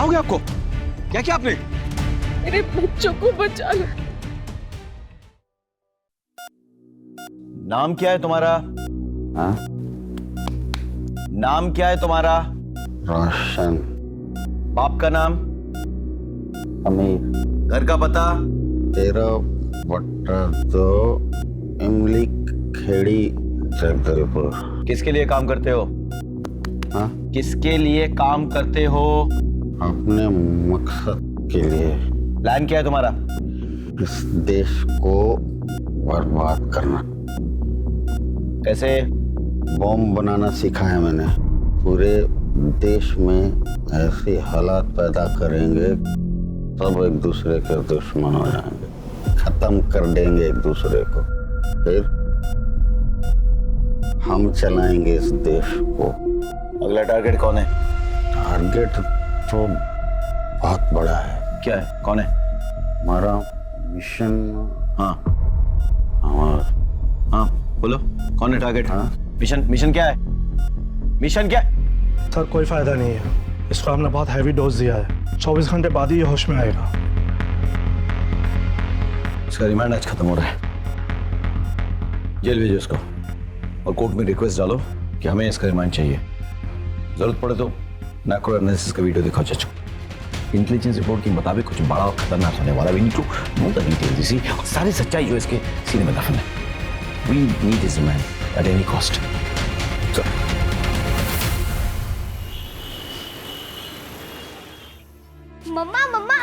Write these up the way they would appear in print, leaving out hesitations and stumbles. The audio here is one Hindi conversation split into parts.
क्या हो गया आपको? क्या किया आपने? मेरे बच्चों को बचा लो। नाम क्या है तुम्हारा? हाँ? नाम क्या है तुम्हारा? रोशन। बाप का नाम? अमीर। घर का पता? 13/2 इमली खेड़ी जगदलपुर। किसके लिए काम करते हो? हाँ? किसके लिए काम करते हो? अपने मकसद के लिए। प्लान क्या है तुम्हारा? इस देश को बर्बाद करना। कैसे? बॉम्ब बनाना सीखा है मैंने। पूरे देश में ऐसे हालात पैदा करेंगे सब एक दूसरे के दुश्मन हो जाएंगे, खत्म कर देंगे एक दूसरे को, फिर हम चलाएंगे इस देश को। अगला टारगेट कौन है? टारगेट तो बहुत बड़ा है। क्या है? कौन है? हमारा मिशन। हाँ हमारा हाँ बोलो, कौन है टारगेट? हाँ? मिशन क्या है? मिशन क्या है? सर कोई फायदा नहीं है, इसको हमने बहुत हैवी डोज दिया है, 24 घंटे बाद ही ये होश में आएगा। इसका रिमांड आज खत्म हो रहा है, जेल भेजो इसको और कोर्ट में रिक्वेस्ट डालो कि हमें इसका रिमांड चाहिए। जरूरत पड़े तो मैक्रो एनालिसिस का वीडियो दिखाओ चाचू। इंटेलिजेंस रिपोर्ट के मुताबिक कुछ बड़ा और खतरनाक होने वाला। We need to know the details, इसी और सारी सच्चाई जो इसके सीने में दफन है। We need his remand at any cost. Mamma mamma,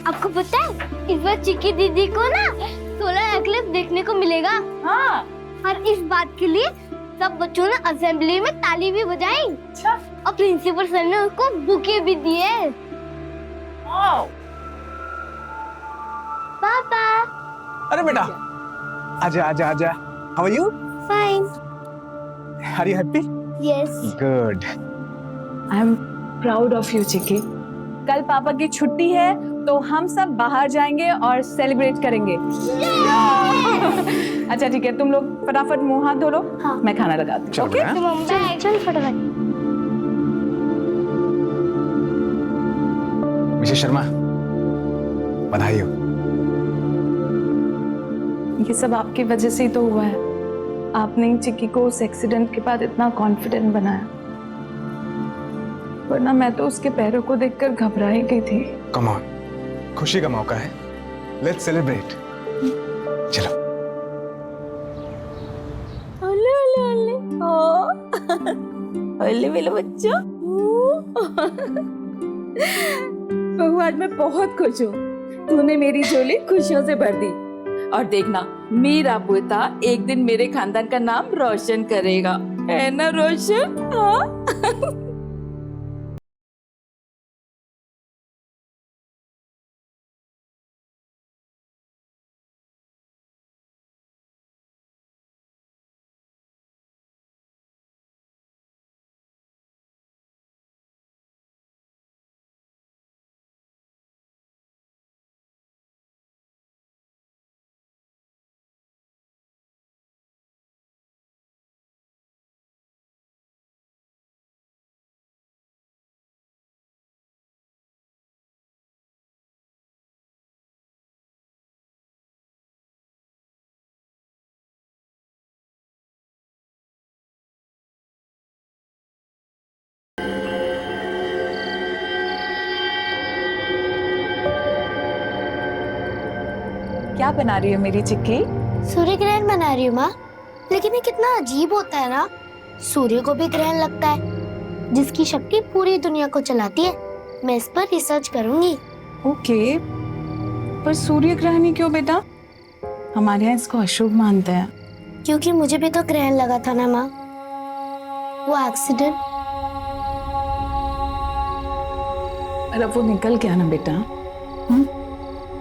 आपको पता है इस बार चिक्की दीदी को ना सोलर एक्लिप्स देखने को मिलेगा। हाँ। और इस बात के लिए सब बच्चों ने असेंबली में ताली भी बजाई। अच्छा। और प्रिंसिपल सर ने उसको बुके भी दिए। पापा। अरे बेटा, आजा आजा आजा। How are you? Fine. Are you happy? Yes. Good. I am proud of you Chikki. कल पापा की छुट्टी है तो हम सब बाहर जाएंगे और सेलिब्रेट करेंगे। अच्छा ठीक है, तुम लोग फटाफट मुंह हाथ धो लो। हाँ। मैं खाना लगाती हूँ। ओके? तो मम्मा चल फटाफट। मिसेस शर्मा, बधाई हो। ये सब आपकी वजह से ही तो हुआ है। आपने ही चिक्की को उस एक्सीडेंट के बाद इतना कॉन्फिडेंट बनाया, वरना मैं तो उसके पैरों को देखकर घबरा ही गई थी। कम ऑन, खुशी का मौका है, लेट्स सेलिब्रेट। चलो। ओले ओले ओले ओले मेरे बच्चों। भगवान, मैं बहुत खुश हूँ। तूने मेरी झोली खुशियों से भर दी। और देखना, मेरा पोता एक दिन मेरे खानदान का नाम रोशन करेगा, है ना रोशन? हाँ? क्या बना रही हो मेरी चिक्की? सूर्य ग्रहण बना रही हूँ माँ। लेकिन ये कितना अजीब होता है ना, सूर्य को भी ग्रहण लगता है जिसकी शक्ति पूरी दुनिया को चलाती है। मैं इस पर रिसर्च करूंगी। ओके, पर सूर्य ग्रहण ही क्यों बेटा? हमारे यहाँ इसको अशुभ मानते हैं। क्योंकि मुझे भी तो ग्रहण लगा था ना माँ, वो एक्सीडेंट। पर अब वो निकल गया ना बेटा।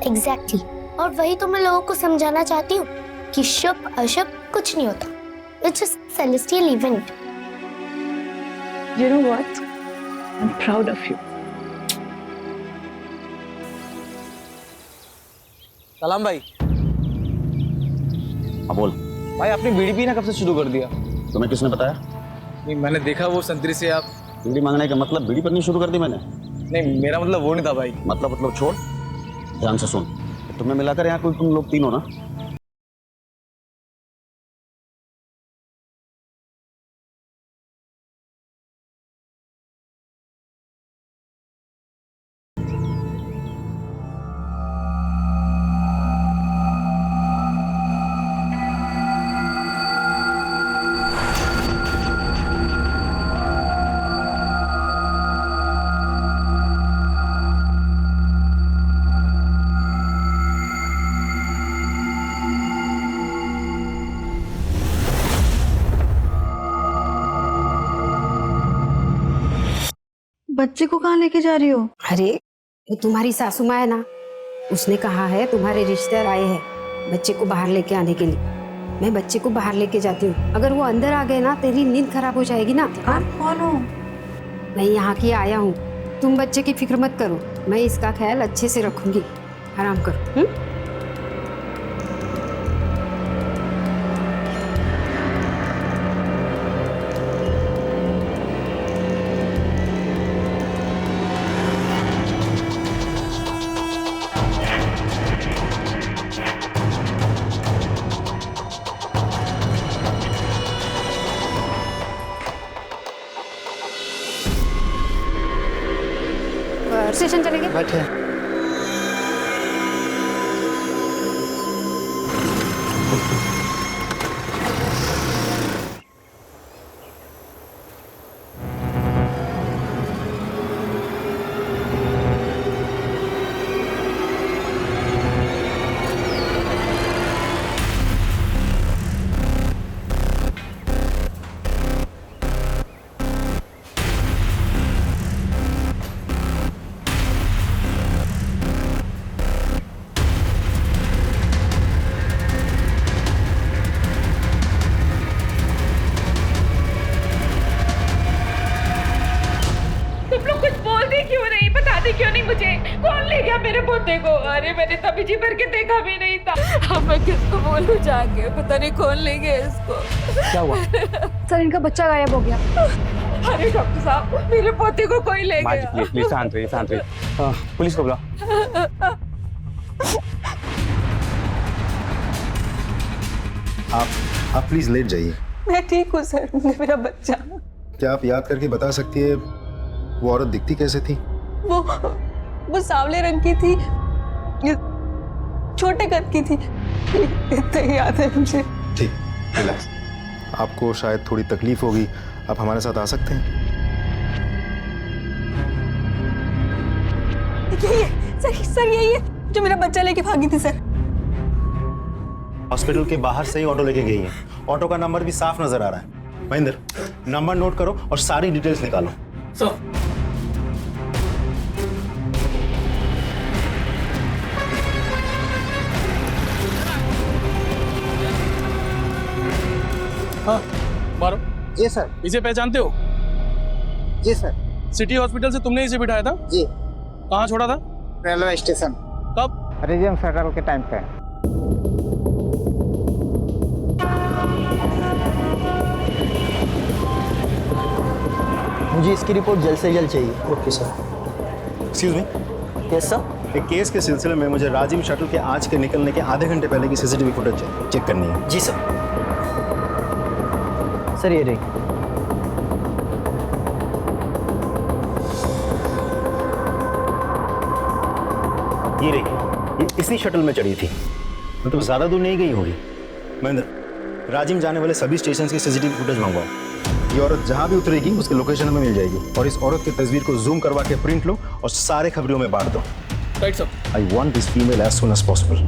एग्जैक्टली। और वही तो मैं लोगों को समझाना चाहती हूँ कि शुभ अशुभ कुछ नहीं होता। It's just celestial event. You know what? I'm proud of you. सलाम भाई। हाँ बोल। भाई आपने बीड़ी पीना कब से शुरू कर दिया? तुम्हें किसने बताया? नहीं, मैंने देखा वो संतरी से आप। बीड़ी मांगने का मतलब बीड़ी पीनी शुरू कर दी मैंने। नहीं मेरा मतलब वो नहीं था भाई। मतलब छोड़, ध्यान से सुन। तुम्हें मिलाकर यहाँ कोई तुम लोग तीन हो ना? बच्चे को कहाँ लेके जा रही हो? अरे वो तुम्हारी सासू माँ है ना, उसने कहा है तुम्हारे रिश्तेदार आए हैं बच्चे को बाहर लेके आने के लिए। मैं बच्चे को बाहर लेके जाती हूँ, अगर वो अंदर आ गए ना तेरी नींद खराब हो जाएगी ना। हाँ? कौन हो? मैं यहाँ की आया हूँ, तुम बच्चे की फिक्र मत करो, मैं इसका ख्याल अच्छे से रखूंगी। आराम करो। स्टेशन चलेंगे। बैठे। तुम लोग कुछ बोलते क्यों नहीं, बताते क्यों नहीं मुझे? कौन ले गया मेरे पोते को? अरे मैंने तभी जी भर के देखा भी नहीं था। अब मैं किसको बोलूं जाके, पता नहीं कौन ले गया इसको। क्या हुआ? सर इनका बच्चा गायब हो गया। अरे डॉक्टर साहब मेरे पोते को कोई ले माँ जी गया। प्लीज प्लीज शांत रहिए, शांत रहिए। पुलिस को बुलाओ। आप प्लीज लेट जाइए। मैं ठीक हूँ सर, मेरा बच्चा। क्या आप याद करके बता सकती है वो औरत दिखती कैसे थी? वो सांवले रंग की थी, छोटे कद की थी, इतना ही याद है मुझे। ठीक, रिलैक्स। आपको शायद थोड़ी तकलीफ होगी, आप हमारे साथ आ सकते हैं। सर यही है जो मेरा बच्चा लेके भागी थी सर। हॉस्पिटल के बाहर से ही ऑटो लेके गई है। ऑटो का नंबर भी साफ नजर आ रहा है। महेंद्र, नंबर नोट करो और सारी डिटेल्स निकालो। हाँ मारो। जी सर। इसे पहचानते हो? जी सर। सिटी हॉस्पिटल से तुमने इसे बिठाया था? जी। कहाँ छोड़ा था? Railway station. कब? रिजर्व फेडरल के टाइम पे। मुझे इसकी रिपोर्ट जल्द से जल्द चाहिए। Okay sir. Excuse me. Yes sir. एक केस के सिलसिले में मुझे राजिम शटल के आज के निकलने के आधे घंटे पहले की सीसीटीवी फुटेज चेक करनी है। जी सर। सर ये रही। ये रही, ये इसी शटल में चढ़ी थी, मतलब ज्यादा दूर नहीं गई होगी। महेंद्र, राजिम जाने वाले सभी स्टेशन की सीसीटीवी फुटेज मंगवाओ। ये औरत जहां भी उतरेगी उसकी लोकेशन हमें मिल जाएगी, और इस औरत की तस्वीर को जूम करवा के प्रिंट लो और सारे खबरों में बांट दो। Right sir. I want this female as soon as possible.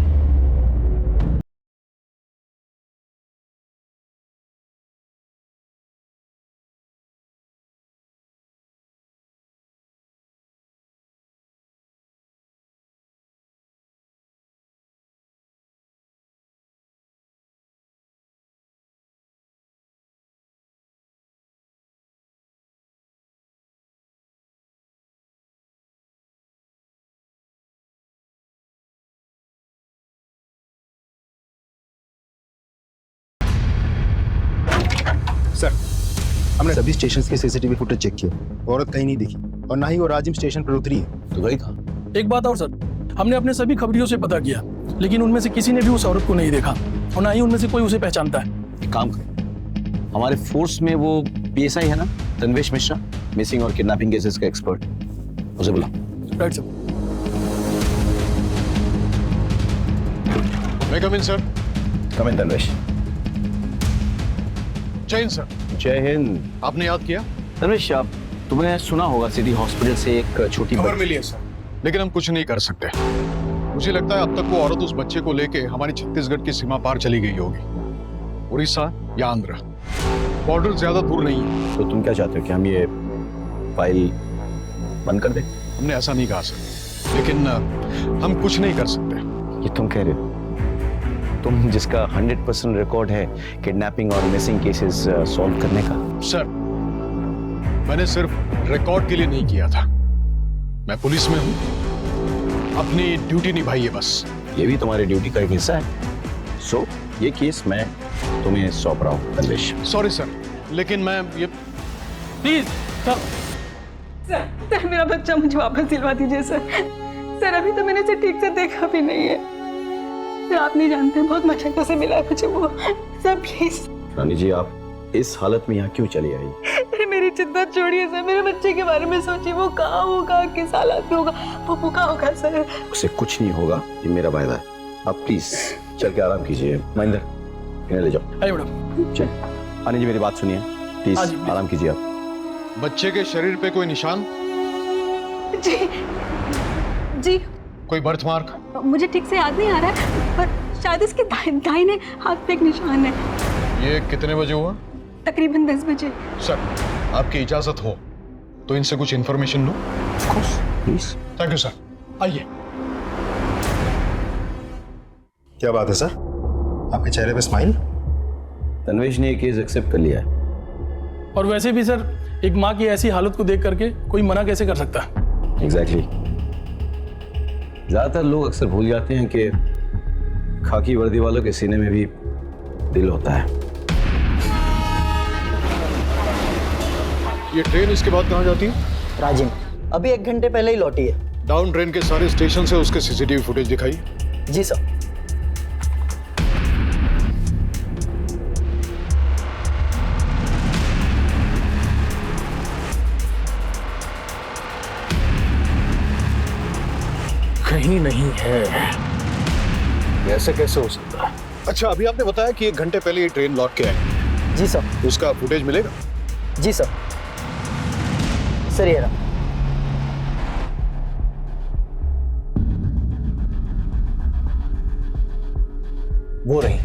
Sir, हमने सभी स्टेशन के सीसीटीवी फुटेज चेक किया, औरत कहीं नहीं दिखी और ना ही वो राजिम स्टेशन पर उतरी है। तो गई कहाँ? एक बात और सर, हमने अपने सभी खबरियों से पता किया, लेकिन उनमें से किसी ने भी उस औरत को नहीं देखा और ना ही उनमें से कोई उसे पहचानता है। एक काम करो, हमारे फोर्स में वो पीएसआई है ना, तन्वेश मिश्रा, मिसिंग और किडनैपिंग केसेस का एक्सपर्ट, उसे बुला। Right sir. मैं कम इन सर। कम इन तन्वेश। जय हिंद सर। जय हिंद। आपने याद किया? तन्वेश, तुमने सुना होगा सिटी हॉस्पिटल से एक छोटी खबर मिली है सर, लेकिन हम कुछ नहीं कर सकते। मुझे लगता है अब तक वो औरत उस बच्चे को लेके हमारी छत्तीसगढ़ की सीमा पार चली गई होगी, उड़ीसा या आंध्र। बॉर्डर ज्यादा दूर नहीं है। तो तुम क्या चाहते हो कि हम ये फाइल बंद कर दें? हमने ऐसा नहीं कहा सर, लेकिन हम कुछ नहीं कर सकते। ये तुम कह रहे हो? तुम जिसका 100% रिकॉर्ड है किडनैपिंग और मिसिंग केसेस सॉल्व करने का। सर, मैंने सिर्फ रिकॉर्ड के लिए नहीं किया था। मैं पुलिस में हूं, अपनी ड्यूटी निभाई है बस। ये भी तुम्हारी ड्यूटी का एक हिस्सा है। सो ये केस मैं तुम्हें सौंप रहा हूँ तन्वेश। सॉरी सर, लेकिन मैं ये प्लीज सर। सर मेरा बच्चा मुझे वापस दिलवा दीजिए सर। सर अभी तो मैंने इसे ठीक से देखा भी नहीं है सर, आप नहीं जानते बहुत मशक्कत से मिला है मुझे वो। Sir please. रानी जी, आप इस हालत में यहाँ क्यों चली आई? अरे मेरी चिंता छोड़िए सर, मेरे बच्चे के बारे में सोचिए। वो कहाँ होगा, किस हालत में होगा, वो भूखा होगा सर। उसे कुछ नहीं होगा, ये मेरा वायदा है। आप प्लीज चल के आराम कीजिए। महेंद्र, इन्हें ले जाओ। अरे मैडम। चल रानी जी, मेरी बात सुनिए प्लीज, आराम कीजिए आप। बच्चे के शरीर पे कोई निशान? जी जी कोई बर्थ मार्क? मुझे ठीक से याद नहीं आ रहा है, पर शायद इसके दाहिने हाथ पे एक निशान है। ये कितने बजे हुआ? तकरीबन 10 बजे। सर, आपकी इजाजत हो तो इनसे कुछ information low. Please. Thank you sir. आइए। क्या बात है सर, आपके चेहरे पे स्माइल? तन्वेश ने ये केस एक्सेप्ट कर लिया है। और वैसे भी सर, एक माँ की ऐसी हालत को देख करके कोई मना कैसे कर सकता है? एग्जैक्टली। ज्यादातर लोग अक्सर भूल जाते हैं कि खाकी वर्दी वालों के सीने में भी दिल होता है। ये ट्रेन इसके बाद कहाँ जाती है? राजिम अभी 1 घंटे पहले ही लौटी है। डाउन ट्रेन के सारे स्टेशन से उसके सीसीटीवी फुटेज दिखाई। जी सर। कहीं नहीं है। ऐसे कैसे हो सकता है? अच्छा, अभी आपने बताया कि 1 घंटे पहले ये ट्रेन लौट के आई। जी सर। उसका फुटेज मिलेगा? जी सर। सर ये रहा। वो रही,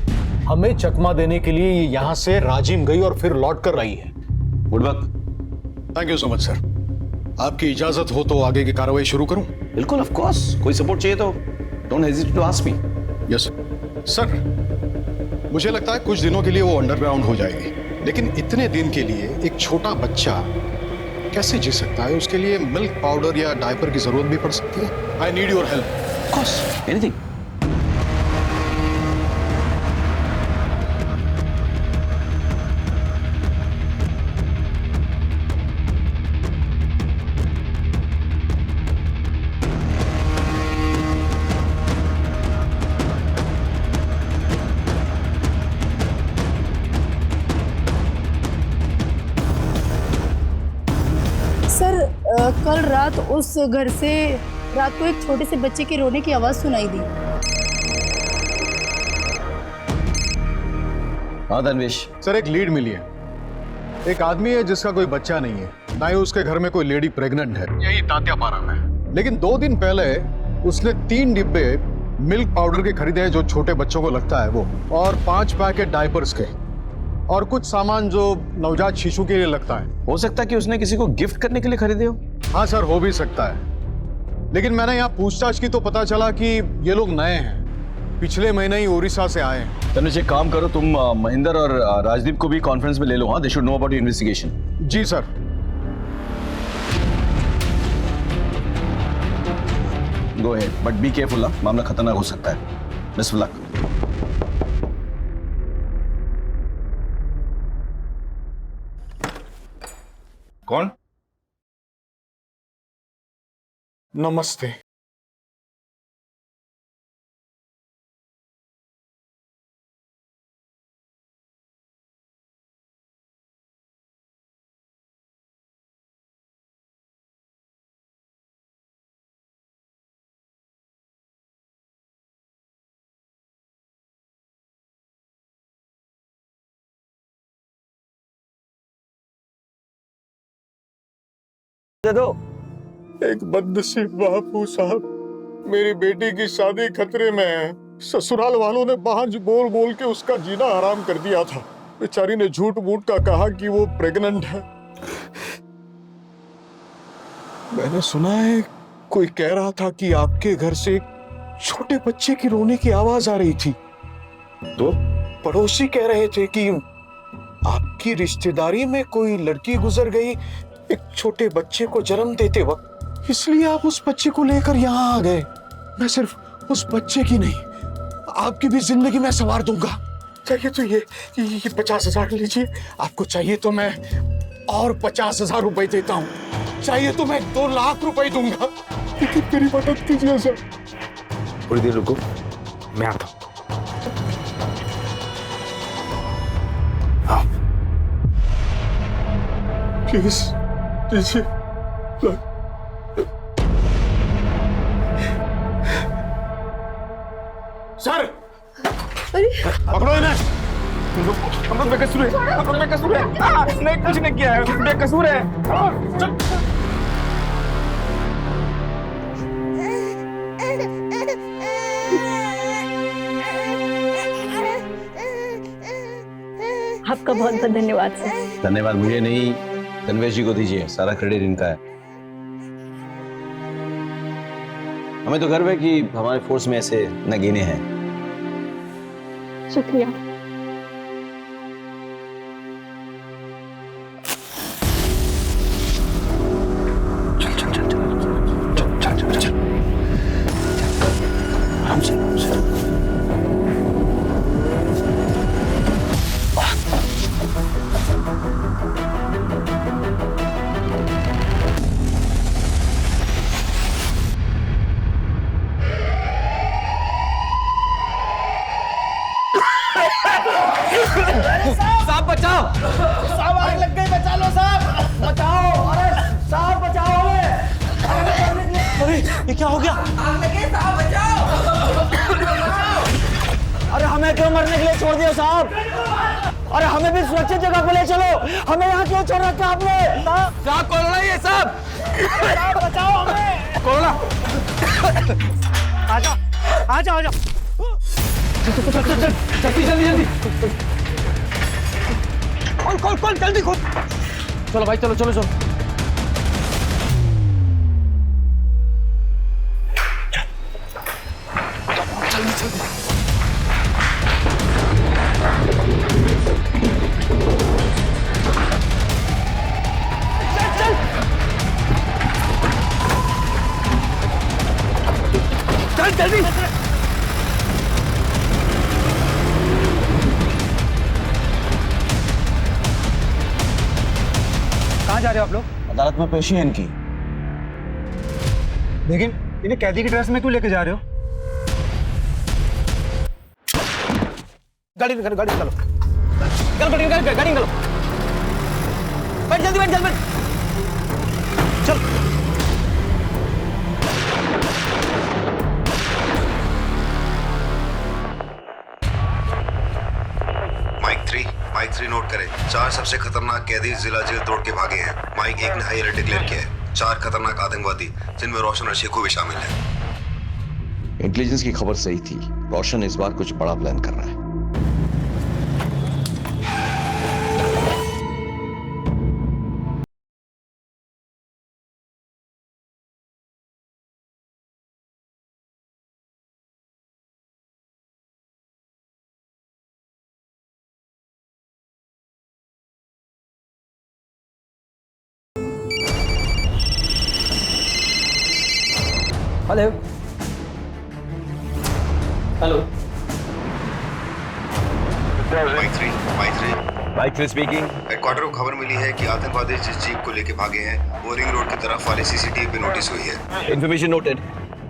हमें चकमा देने के लिए ये यहाँ से राजिम गई और फिर लौट कर रही है। गुड वक। Thank you so much sir. आपकी इजाजत हो तो आगे की कार्रवाई शुरू करूं? बिल्कुल, ऑफ कोर्स। कोई सपोर्ट चाहिए तो don't hesitate to ask me. Yes sir. मुझे लगता है कुछ दिनों के लिए वो अंडरग्राउंड हो जाएगी, लेकिन इतने दिन के लिए एक छोटा बच्चा कैसे जी सकता है? उसके लिए मिल्क पाउडर या डायपर की जरूरत भी पड़ सकती है। I need your help. Of course, anything. Sir कल रात उस घर से रात को एक छोटे से बच्चे के रोने की आवाज सुनाई दी। हाँ तन्वेश। सर, एक लीड मिली है। एक आदमी है जिसका कोई बच्चा नहीं है, ना ही उसके घर में कोई लेडी प्रेग्नेंट है, यही तात्यापारा में। लेकिन 2 दिन पहले उसने 3 डिब्बे मिल्क पाउडर के खरीदे हैं जो छोटे बच्चों को लगता है वो, और 5 पैकेट डायपर्स के, और कुछ सामान जो नवजात शिशु के लिए लगता है। हो सकता है कि उसने किसी को गिफ्ट करने के लिए खरीदे हो। हाँ सर, हो भी सकता है, लेकिन मैंने यहाँ पूछताछ की तो पता चला कि ये लोग नए हैं, पिछले महीने ही उड़ीसा से आए हैं। तनुज, एक काम करो, तुम महेंद्र और राजदीप को भी कॉन्फ्रेंस में ले लो। हाँ, they should know about your investigation. जी sir. Go ahead, but be careful. मामला खतरनाक हो सकता है। Best of luck. कौन? नमस्ते। दे दो। एक बदनसीब बापू साहब, मेरी बेटी की शादी खतरे में है। ससुराल वालों ने बांझ बोल बोल के उसका जीना हराम कर दिया था। बेचारी ने झूठ मूठ का कहा कि वो प्रेग्नेंट है। मैंने सुना है कोई कह रहा था कि आपके घर से छोटे बच्चे की रोने की आवाज आ रही थी। तो पड़ोसी कह रहे थे कि आपकी रिश्तेदारी में कोई लड़की गुजर गई एक छोटे बच्चे को जन्म देते वक्त, इसलिए आप उस बच्चे को लेकर यहाँ आ गए। मैं सिर्फ उस बच्चे की नहीं, आपकी भी जिंदगी में संवार दूंगा। चाहिए तो ये 50,000 लीजिए, आपको चाहिए तो मैं और 50,000 रुपए देता हूँ, चाहिए तो मैं 2 लाख रुपए दूंगा, लेकिन मेरी मदद कीजिए सर। थोड़ी देर रुको, मैं आता हूँ। प्लीज लीजिए। सर पकड़ो इन्हें। हम लोग बेकसूर है, हम लोग बेकसूर है। नहीं, कुछ नहीं किया है, बेकसूर है। चल। आपका बहुत बहुत धन्यवाद सर। धन्यवाद मुझे नहीं, तन्वेश जी को दीजिए, सारा क्रेडिट इनका है। हमें तो गर्व है कि हमारे फोर्स में ऐसे नगीने हैं। शुक्रिया। चल चल चल चल चल चल चल आराम से आराम से। साहब बचाओ, साहब आग लग गई, बचा लो साहब, बचाओ। अरे साहब बचाओ हमें। अरे ये क्या हो गया? आग लगी साहब, बचाओ। अरे हमें क्यों मरने के लिए छोड़ दिया साहब? अरे हमें भी सुरक्षित जगह पे ले चलो, हमें यहाँ क्यों छोड़ रखा आपने? साहब कोरोना ये साहब, बचाओ हमें। कोरोना आ जाओ आ जाओ आ जाओ, जल्दी जल्दी जल्दी खोल खोल खोल, जल्दी खोल। चलो भाई, चलो चलो चलो। जल्दी जल्दी। चल चल जल्दी। कहाँ जा रहे हो आप लोग? अदालत में पेशी है इनकी। लेकिन इन्हें कैदी की ड्रेस में क्यों लेके जा रहे हो? गाड़ी निकालो, गाड़ी निकालो, गाड़ी निकालो, गाड़ी निकालो। बैठ जल्दी, बैठ जल्दी, चल। माइक 3 नोट करें। 4 सबसे खतरनाक कैदी जिला जेल तोड़ के भागे हैं। माइक 1 ने हाई अलर्ट डिक्लेयर किया है। 4 खतरनाक आतंकवादी जिनमें रोशन और शेखू भी शामिल हैं। इंटेलिजेंस की खबर सही थी, रोशन इस बार कुछ बड़ा प्लान कर रहा है। Hello hello. Mike 3 mike speaking. Headquarter को खबर मिली है कि आतंकवादी जिस जीप को लेके भागे हैं वो रिंग रोड की तरफ वाले सीसीटीवी पे नोटिस हुई है। Information noted.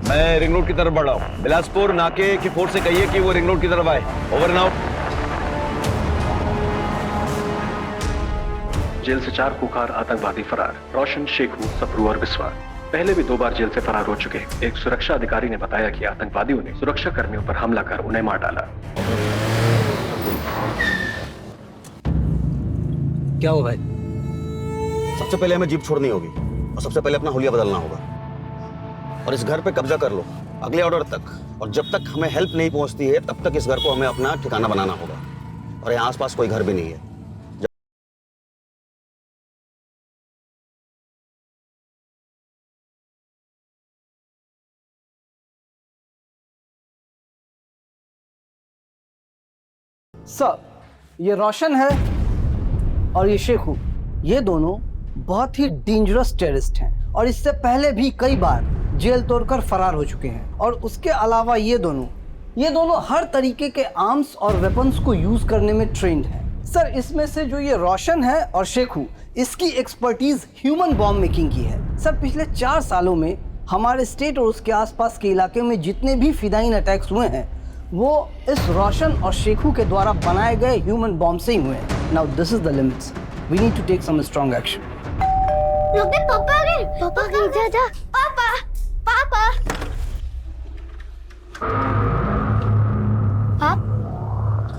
मैं रिंग रोड की तरफ बढ़ रहा हूँ। बिलासपुर नाके के फोर्स से कहिए कि वो रिंग रोड की तरफ आए। Over and out. जेल से 4 कुख्यात आतंकवादी फरार, रोशन, शेखू, सप्रू और बिस्वा। पहले भी 2 बार जेल से फरार हो चुके। एक सुरक्षा अधिकारी ने बताया कि आतंकवादियों ने सुरक्षा कर्मियों पर हमला कर उन्हें मार डाला। क्या हो भाई? सबसे पहले हमें जीप छोड़नी होगी और सबसे पहले अपना हुलिया बदलना होगा और इस घर पे कब्जा कर लो अगले ऑर्डर तक। और जब तक हमें हेल्प नहीं पहुंचती है तब तक इस घर को हमें अपना ठिकाना बनाना होगा। और यहाँ आसपास कोई घर भी नहीं है। सर, ये रोशन है और ये शेखू। ये दोनों बहुत ही डेंजरस टेररिस्ट हैं और इससे पहले भी कई बार जेल तोड़कर फरार हो चुके हैं। और उसके अलावा ये दोनों हर तरीके के आर्म्स और वेपन्स को यूज करने में ट्रेंड हैं। सर, इसमें से जो ये रोशन है और शेखू, इसकी एक्सपर्टीज ह्यूमन बॉम्ब मेकिंग की है। सर, पिछले 4 सालों में हमारे स्टेट और उसके आसपास के इलाके में जितने भी फिदाइन अटैक्स हुए हैं वो इस रोशन और शेखू के द्वारा बनाए गए ह्यूमन बॉम्ब से ही हुए हैं। Now this is the limits. We need to take some strong action. पापा आ गए। पापा आ गए। जा। पापा पापा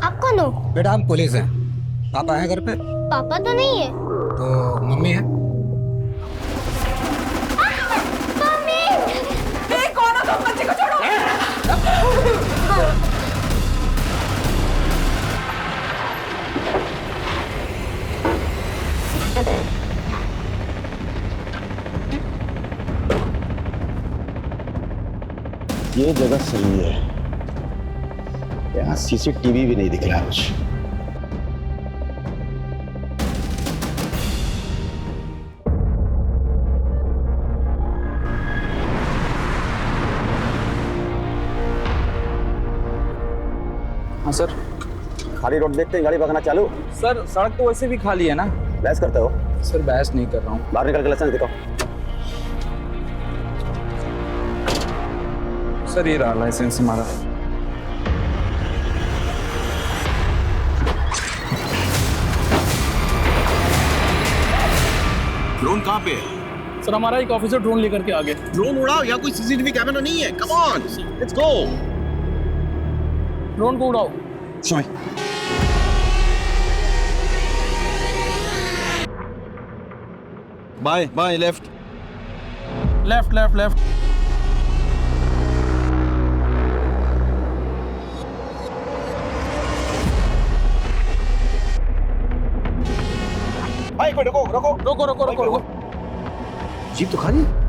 आप कौन हो? बेटा हम पुलिस हैं। पापा है घर पे? पापा तो नहीं है। तो मम्मी है? मम्मी! कौन हो तुम? बच्चे को छोड़ो। ये जगह सही है। यहाँ सीसीटीवी भी नहीं दिख रहा कुछ। हाँ सर। खाली रोड देखते हैं गाड़ी भगाना चालू। सर, सड़क तो वैसे भी खाली है ना। बहस करते हो? सर, बहस नहीं कर रहा हूँ। बाहर निकल के लाइसेंस दिखाओ। सर, ये रहा लाइसेंस हमारा। ड्रोन कहाँ पे है? सर, हमारा एक ऑफिसर ड्रोन लेकर के आ गए। ड्रोन उड़ाओ, या कोई सीसीटीवी कैमरा नहीं है। Come on, let's go. Drone को उड़ाओ। समय bye bye, left left left left. भाई कोई रुको रुको रोको रोको रोको रोको। जीप तो खाली है।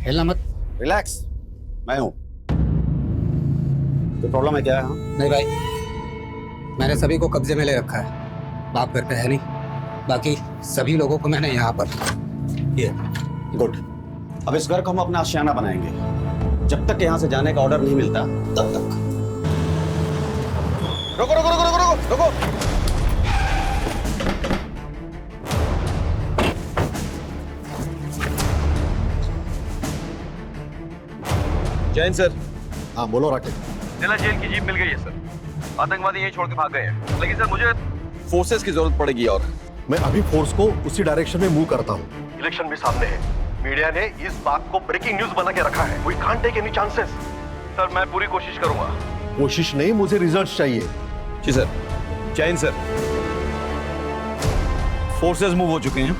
हिलना मत। रिलैक्स, मैं हूं। तो प्रॉब्लम है क्या है? नहीं भाई, मैंने सभी को कब्जे में ले रखा है। बाप घर पे है नहीं, बाकी सभी लोगों को मैंने यहाँ पर। ये गुड। अब इस घर को हम अपना आशियाना बनाएंगे। जब तक यहाँ से जाने का ऑर्डर नहीं मिलता तब तक। रुको रुको रुको रुको रुको रुको। जैन सर। हाँ बोलो राकेश। जिला जेल की जीप मिल गई है सर। आतंकवादी यहीं छोड़ के भाग गए हैं, लेकिन सर मुझे फोर्सेस की जरूरत पड़ेगी। और मैं अभी फोर्स को उसी डायरेक्शन में मूव करता हूँ। इलेक्शन भी सामने है। मीडिया ने इस बात को ब्रेकिंग न्यूज बना के रखा है। We can't take any chances. Sir, मैं पूरी कोशिश करूंगा। कोशिश नहीं, मुझे रिजल्ट चाहिए। जी sir. Jain sir, forces move हो चुके हैं।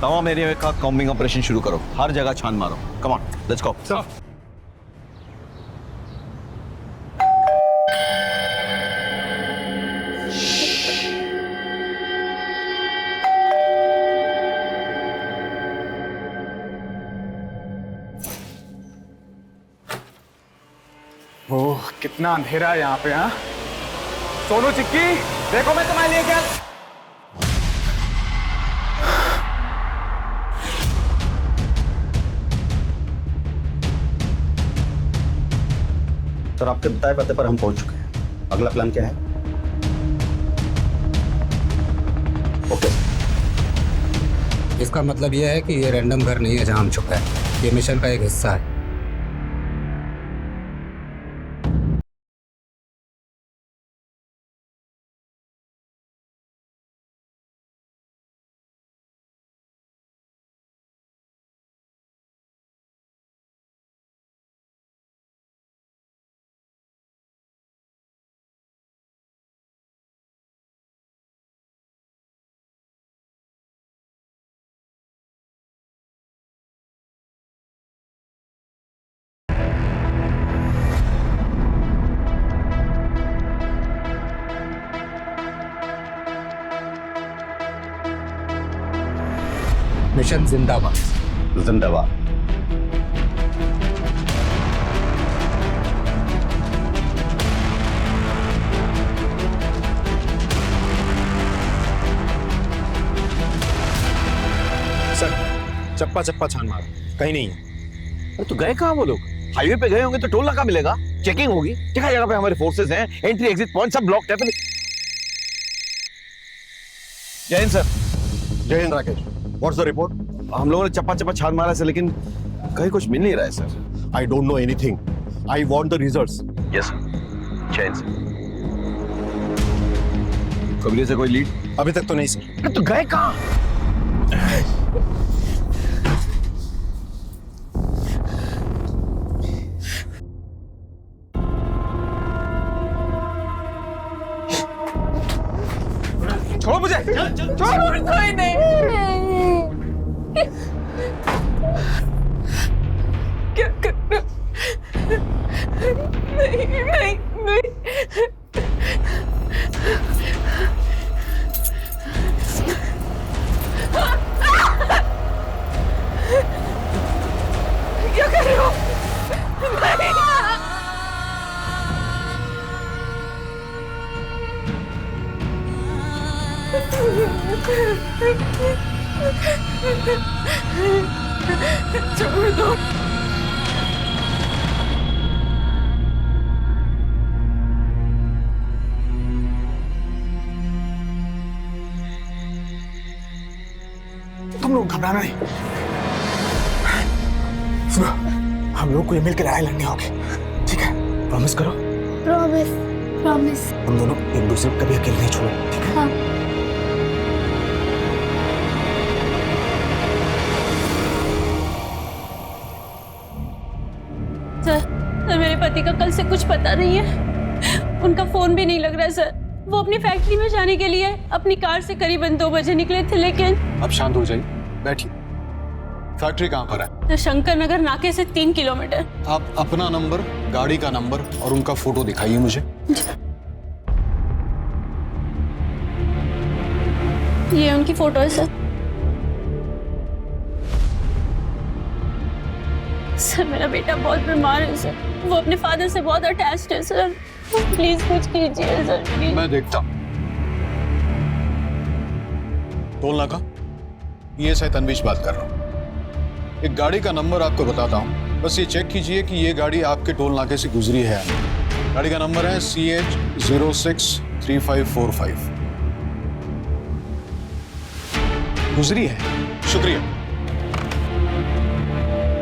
तमाम एरिया का कॉम्बिंग ऑपरेशन शुरू करो। हर जगह छान मारो। Come on, let's go. Sir, oh, कितना अंधेरा है यहाँ पे। हाँ, सोनू चिक्की, देखो मैं तुम्हारे लिए क्या। सर आपके बताए पते पर हम पहुंच चुके हैं। अगला प्लान क्या है? ओके। इसका मतलब यह है कि ये रैंडम घर नहीं है जहां हम छुपे हैं, ये मिशन का एक हिस्सा है। मिशन जिंदाबाद। जिंदाबाद। सर चप्पा चप्पा छान मार, कहीं नहीं है। तो गए कहाँ वो लोग? हाईवे पे गए होंगे तो टोल नाका मिलेगा, चेकिंग होगी, जगह जगह पे हमारे फोर्सेस हैं, एंट्री एग्जिट पॉइंट सब ब्लॉक है। जय हिंद सर। जय Hind Rakesh, what's the report? हम लोगों ने चप्पा चप्पा छान मारा सर, लेकिन कहीं कुछ मिल नहीं रहा है sir. I don't know anything, I want the results. Yes sir. जय हिंद सर। कबीले से कोई लीड? अभी तक तो नहीं सर। तो गए कहाँ? छोड़ो मुझे, छोड़ो। कोई नहीं। क्या करना? नहीं नहीं नहीं। क्या कर रहे हो? नहीं। छोड़ दो। तुम लोग घबराना नहीं। सुनो, हम लोग को ये मिलकर लड़ाई लड़नी होगी, ठीक है? प्रॉमिस करो। Promise promise. तुम दोनों एक दूसरे को कभी अकेले नहीं छोड़ो, ठीक है? हाँ। सर मेरे पति का कल से कुछ पता नहीं है, उनका फोन भी नहीं लग रहा है सर। वो अपनी फैक्ट्री में जाने के लिए अपनी कार से करीबन 2 बजे निकले थे, लेकिन अब शांत हो जाइए, बैठिए। फैक्ट्री कहाँ पर है? शंकर नगर नाके से 3 किलोमीटर। आप अपना नंबर, गाड़ी का नंबर और उनका फोटो दिखाइए मुझे। ये उनकी फोटो है सर। सर मेरा बेटा बहुत बीमार है सर, वो अपने फादर से बहुत अटैच्ड है सर, प्लीज कुछ कीजिए सर, प्लीज। मैं देखता हूं। टोल नाका, ये से तनवीश बात कर रहा हूं। एक गाड़ी का नंबर आपको बताता हूं, बस ये चेक कीजिए कि ये गाड़ी आपके टोल नाके से गुजरी है या नहीं। गाड़ी का नंबर है CH063545। गुजरी है? शुक्रिया।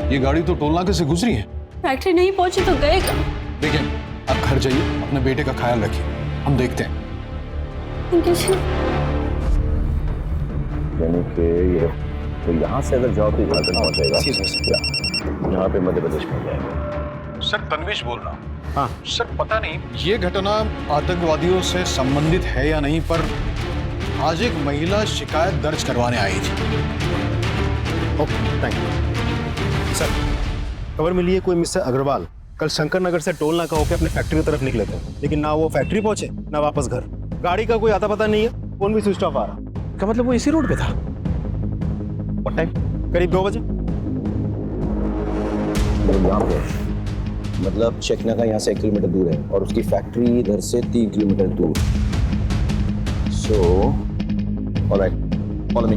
ये गाड़ी तो टोल नाके से गुजरी है। फैक्ट्री नहीं पहुंची तो गए कहाँ? देखिए, आप घर जाइए, अपने बेटे का ख्याल रखिए, हम देखते हैं। यानी कि ये तो यहाँ से अगर जाओ तो झारखंड पहुंच जाएगा, यहाँ पे मध्य प्रदेश पहुंच जाएगा। सर तनवीश बोल रहा हूँ। हाँ सर, पता नहीं ये घटना आतंकवादियों से संबंधित है या नहीं, पर आज एक महिला शिकायत दर्ज करवाने आई थी। Okay, thank you sir. खबर मिली है कोई मिस्टर अग्रवाल कल शंकर नगर से टोल नाका होकर अपने फैक्ट्री की तरफ निकले थे, लेकिन ना वो फैक्ट्री पहुंचे ना वापस घर। गाड़ी का कोई आता पता नहीं है, फोन भी स्विच ऑफ आ रहा। क्या मतलब वो इसी रोड पे था? What time? करीब 2 बजे। यहाँ पे मतलब चेकनाका यहाँ से 1 किलोमीटर दूर है और उसकी फैक्ट्री इधर से 3 किलोमीटर दूर। So alright, follow me.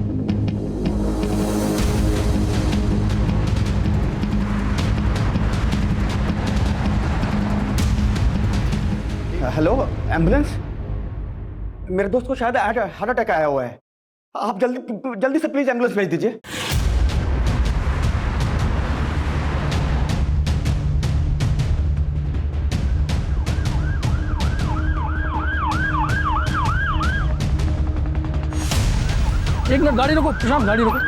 Hello, ambulance? मेरे दोस्त को शायद हार्ट अटैक आया हुआ है। आप जल्दी से प्लीज एम्बुलेंस भेज दीजिए। एक मिनट, गाड़ी रोको प्रशांत, गाड़ी रोको।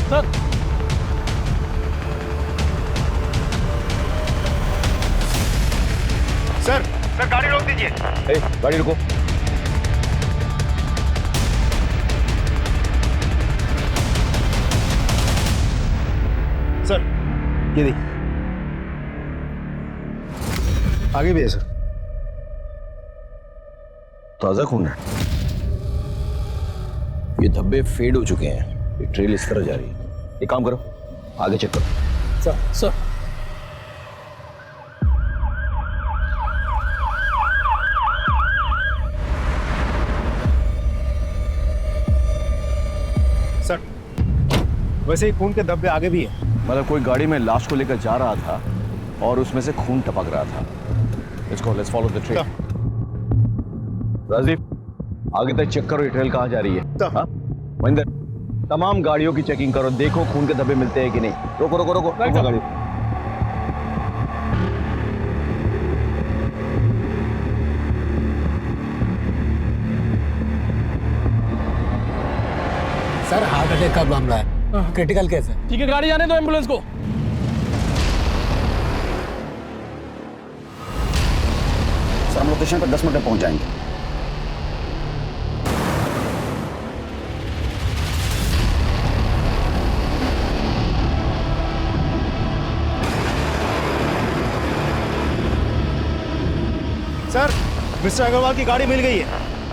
सर सर गाड़ी रोक दीजिए। गाड़ी रुको। सर ये देखिए, आगे भी है सर। ताजा खून है। ये धब्बे फेड हो चुके हैं। ये ट्रेल इस तरह जा रही है। एक काम करो, आगे चेक करो। सर सर वैसे ही खून के धब्बे आगे भी है। मतलब कोई गाड़ी में लाश को लेकर जा रहा था और उसमें से खून टपक रहा था। Let's follow the trail. Rajdeep, आगे तक चेक करो ये ट्रेल कहाँ जा रही है। हाँ? महेंद्र, तमाम गाड़ियों की चेकिंग करो, देखो खून के धब्बे मिलते हैं कि नहीं। रोको रोको रोको, रोको गाड़ी। सर हार्ट अटैक का मामला है, क्रिटिकल केस है। ठीक है, गाड़ी आने दो एम्बुलेंस को। सर हम लोकेशन पर 10 मिनट में पहुंच जाएंगे। सर मिस्टर अग्रवाल की गाड़ी मिल गई है,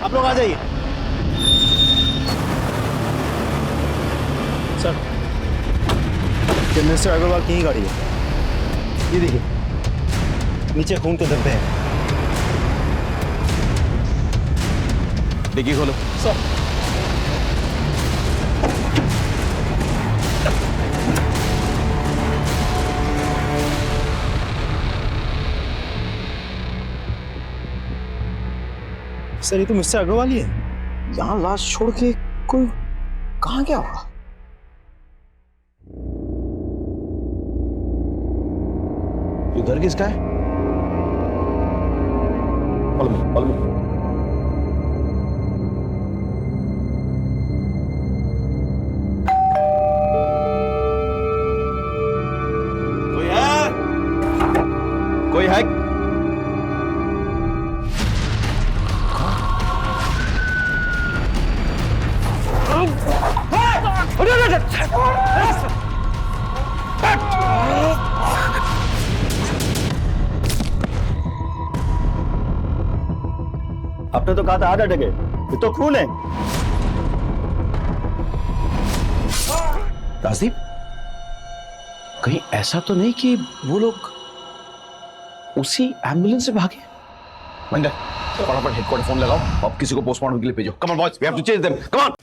आप लोग आ जाइए। सर ये मिस्टर अग्रवाल की ही गाड़ी है। ये देखिए, नीचे खून के धब्बे हैं। डिग्गी खोलो। सर सर ये तो मिस्टर अग्रवाल ही है। यहाँ लाश छोड़ के कोई कहाँ गया होगा? ये घर किसका है? follow me, follow me. कोई है? कोई है? आपने तो कहा था हार्ट अटैक है, ये तो खून है। राजदीप, कहीं ऐसा तो नहीं कि वो लोग उसी एम्बुलेंस से भागे? मंडल, फटाफट हेडक्वार्टर फोन लगाओ, अब किसी को पोस्टमार्टम के लिए भेजो। Come on boys, we have to chase them, come on.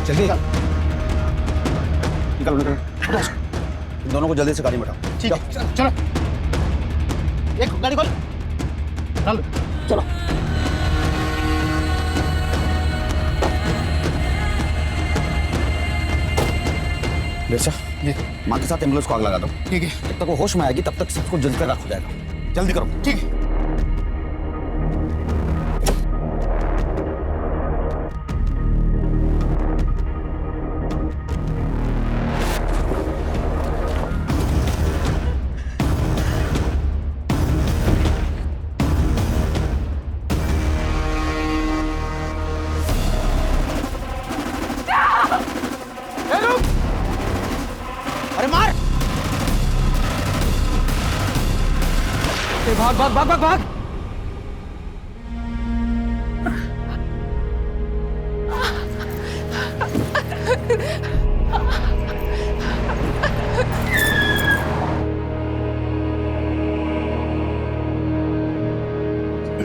जल्दी निकलो निकलो, दोनों को जल्दी से गाड़ी में बैठाओ। ठीक है, चलो एक गाड़ी खोल, चलो। बेटा, माँ के साथ एम्बुलेंस को आग लगा दो। ठीक है। जब तक वो होश में आएगी तब तक सबको जल्दी से राख हो जाएगा। जल्दी करो। ठीक है। अरे भाग भाग भाग भाग भाग।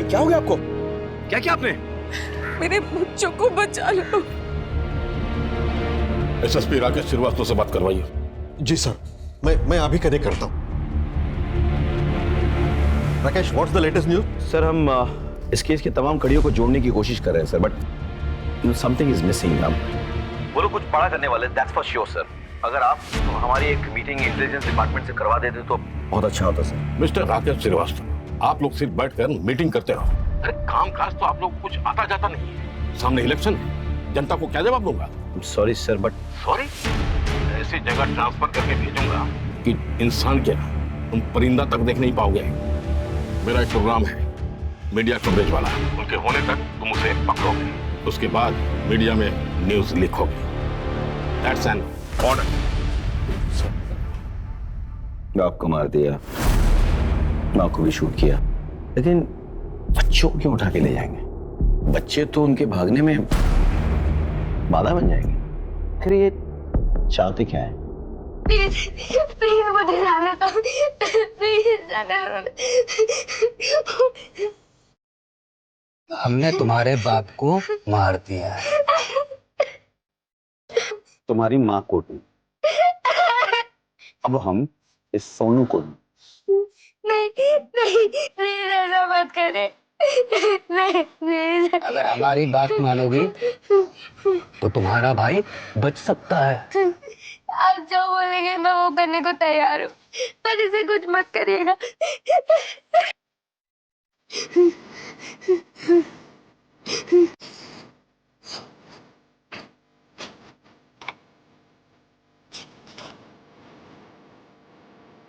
क्या हो गया आपको? क्या किया आपने? मेरे बच्चों को बचा लो। एसएसपी राकेश श्रीवास्तव से बात करवाइए। जी सर, मैं अभी कनेक्ट करता हूँ। Rakesh, what's the latest news? Sir, हम इस केस की तमाम कड़ियों को जोड़ने की कोशिश कर रहे हैं sir, but something is missing. वो लोग कुछ बड़ा करने वाले, दैट्स फॉर श्योर सर। अगर आप हमारी एक मीटिंग इंटेलिजेंस डिपार्टमेंट से करवा देते तो बहुत अच्छा होता सर। मिस्टर राकेश श्रीवास्तव, आप लोग सिर्फ बैठकर मीटिंग करते रहो। अरे काम काज तो आप लोग कुछ आता जाता नहीं है। सामने इलेक्शन है, जनता को क्या जवाब दूंगा? Sorry sir, but sorry? ऐसी जगह ट्रांसफर करके भेजूंगा कि इंसान क्या तुम परिंदा तक देख नहीं पाओगे। मेरा एक प्रोग्राम है मीडिया कवरेज वाला, उनके होने तक तुम उसे पकड़ोगे, उसके बाद मीडिया में न्यूज लीक होगी। That's an order. आपको मार दिया, माँ को भी शूट किया, लेकिन बच्चों को क्यों उठा के ले जाएंगे? बच्चे तो उनके भागने में बाधा बन जाएंगे। फिर ये चाहते क्या है? प्लीज मुझे जाने दो, प्लीज जाने दो। हमने तुम्हारे बाप को मार दिया है। तुम्हारी माँ को नहीं, अब हम इस सोनू को नहीं नहीं, प्लीज ऐसा मत करे। नहीं प्लीज। अगर हमारी बात मानोगी तो तुम्हारा भाई बच सकता है। आप जो बोलेंगे मैं वो करने को तैयार हूँ, पर इसे कुछ मत करिएगा।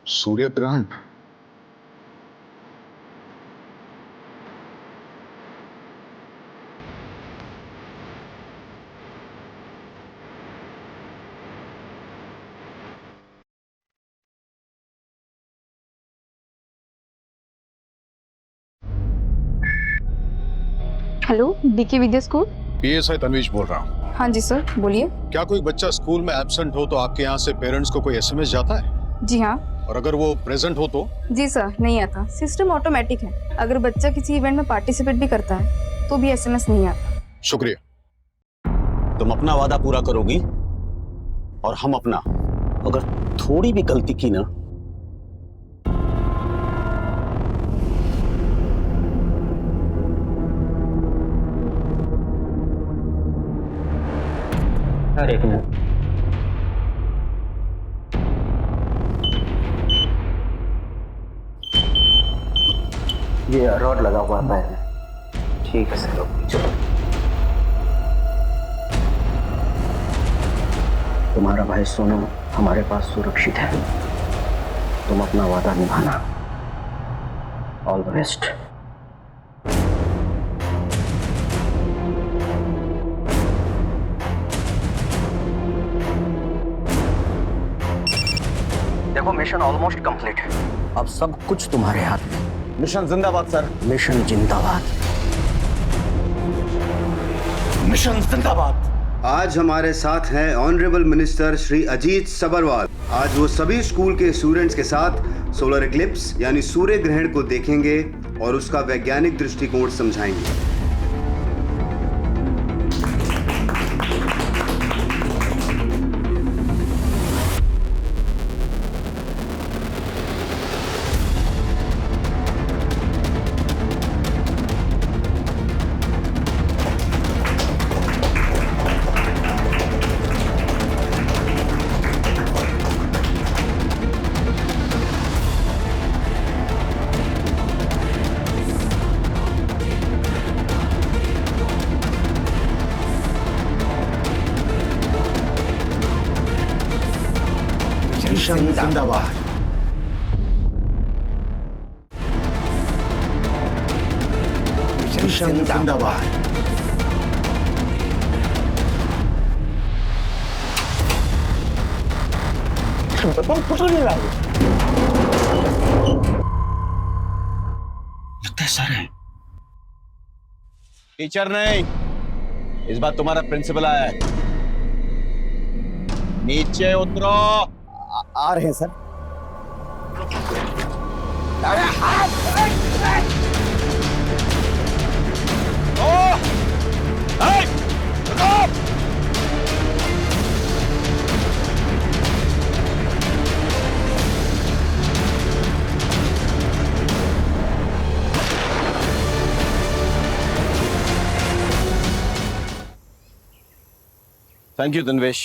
सूर्य ग्रहण? हेलो, बीके विद्या स्कूल। पीएसआई तन्वीश बोल रहा हूँ। हाँ जी सर, बोलिए। क्या कोई बच्चा स्कूल में एब्सेंट हो तो आपके यहाँ से पेरेंट्स को कोई एसएमएस जाता है? जी हाँ। और अगर वो प्रेजेंट हो तो? जी सर, नहीं आता। सिस्टम ऑटोमेटिक है। अगर बच्चा किसी इवेंट में पार्टिसिपेट भी करता है तो भी एसएमएस नहीं आता। शुक्रिया। तुम अपना वादा पूरा करोगी और हम अपना। अगर थोड़ी भी गलती की ना, एक मिनट। ये रॉड लगा हुआ है पैर में। ठीक है सर, चलो। तुम्हारा भाई सोनू हमारे पास सुरक्षित है। तुम अपना वादा निभाना। All the best. देखो, मिशन ऑलमोस्ट कंप्लीट है। अब सब कुछ तुम्हारे हाथ में। मिशन जिंदाबाद सर। मिशन जिंदाबाद। मिशन जिंदाबाद। आज हमारे साथ हैं ऑनरेबल मिनिस्टर श्री अजीत सबरवाल। आज वो सभी स्कूल के स्टूडेंट्स के साथ सोलर इक्लिप्स यानी सूर्य ग्रहण को देखेंगे और उसका वैज्ञानिक दृष्टिकोण समझाएंगे। मिशन जिंदाबाद। मिशन जिंदाबाद। लगता है सर है। टीचर नहीं, इस बार तुम्हारा प्रिंसिपल आया है। नीचे उतरो। आ रहे हैं सर। थैंक यू तन्वेश,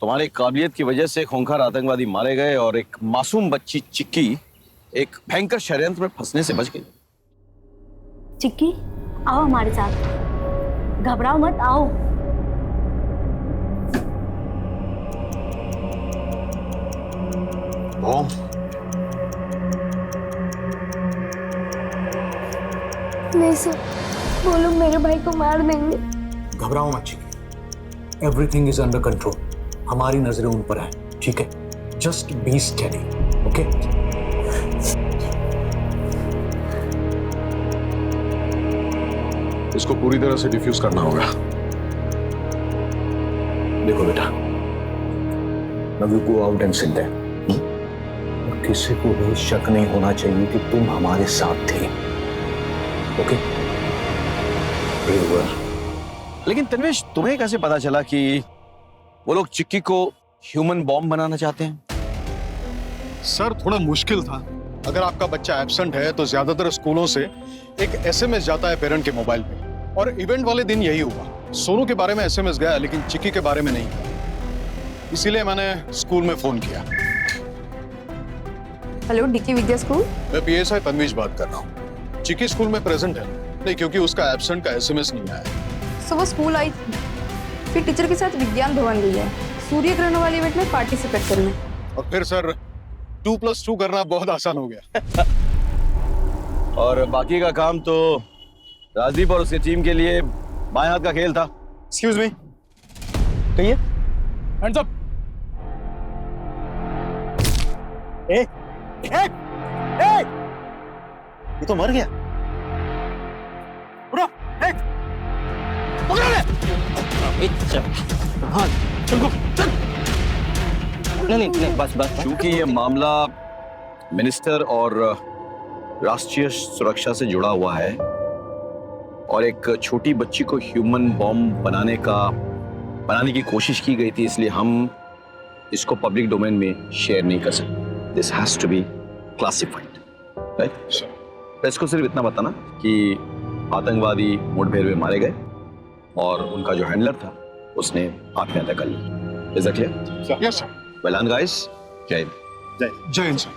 तुम्हारी काबिलियत की वजह से खूंखार आतंकवादी मारे गए और एक मासूम बच्ची चिक्की एक भयंकर षड्यंत्र में फंसने से बच गई। चिक्की, आओ हमारे साथ, घबराओ मत, आओ। बॉम्ब? नहीं सर, वो लोग मेरे भाई को मार देंगे। घबराओ मत चिक्की, एवरीथिंग इज अंडर कंट्रोल। हमारी नजरें उन पर है, ठीक है? Just be steady, okay? इसको पूरी तरह से डिफ्यूज करना होगा। देखो बेटा, now you go out and sit there. किसी को भी शक नहीं होना चाहिए कि तुम हमारे साथ थे, ओके? लेकिन तन्वेश, तुम्हें कैसे पता चला कि वो लोग चिक्की को ह्यूमन बॉम्ब बनाना चाहते हैं? सर थोड़ा मुश्किल था। अगर आपका बच्चा एब्सेंट है तो ज्यादातर स्कूलों से एक एसएमएस जाता है पेरेंट के मोबाइल पे, और इवेंट वाले दिन यही हुआ। सोनू के बारे में एसएमएस गया लेकिन चिक्की के बारे में नहीं, इसीलिए मैंने स्कूल में फोन किया। हेलो, डीके विद्या स्कूल। मैं पीएसआई तन्वेश बात कर रहा हूँ। चिक्की स्कूल में प्रेजेंट है नहीं, क्योंकि उसका एब्सेंट का एसएमएस नहीं आया। सो वो स्कूल आई थी, फिर टीचर के साथ विज्ञान भवन गई है सूर्य ग्रहण वाले इवेंट में पार्टिसिपेट करने। और फिर सर 2+2 करना बहुत आसान हो गया। और बाकी का काम तो राजदीप और उसकी टीम के लिए बाएं हाथ का खेल था। एक्सक्यूज मी, कहिए। Hands up. ये तो मर गया। उठो, पकड़ो ले। हाँ, चल। नहीं, बस। क्योंकि ये मामला मिनिस्टर और राष्ट्रीय सुरक्षा से जुड़ा हुआ है और एक छोटी बच्ची को ह्यूमन बॉम्ब बनाने की कोशिश की गई थी, इसलिए हम इसको पब्लिक डोमेन में शेयर नहीं कर सकते। This has to be classified, right? Press को सिर्फ इतना बताना कि आतंकवादी मुठभेड़ में मारे गए और उनका जो हैंडलर था उसने आत्महत्या कर ली। Is that clear? Yes sir. Well done guys. जय हिंद। जय हिंद सर।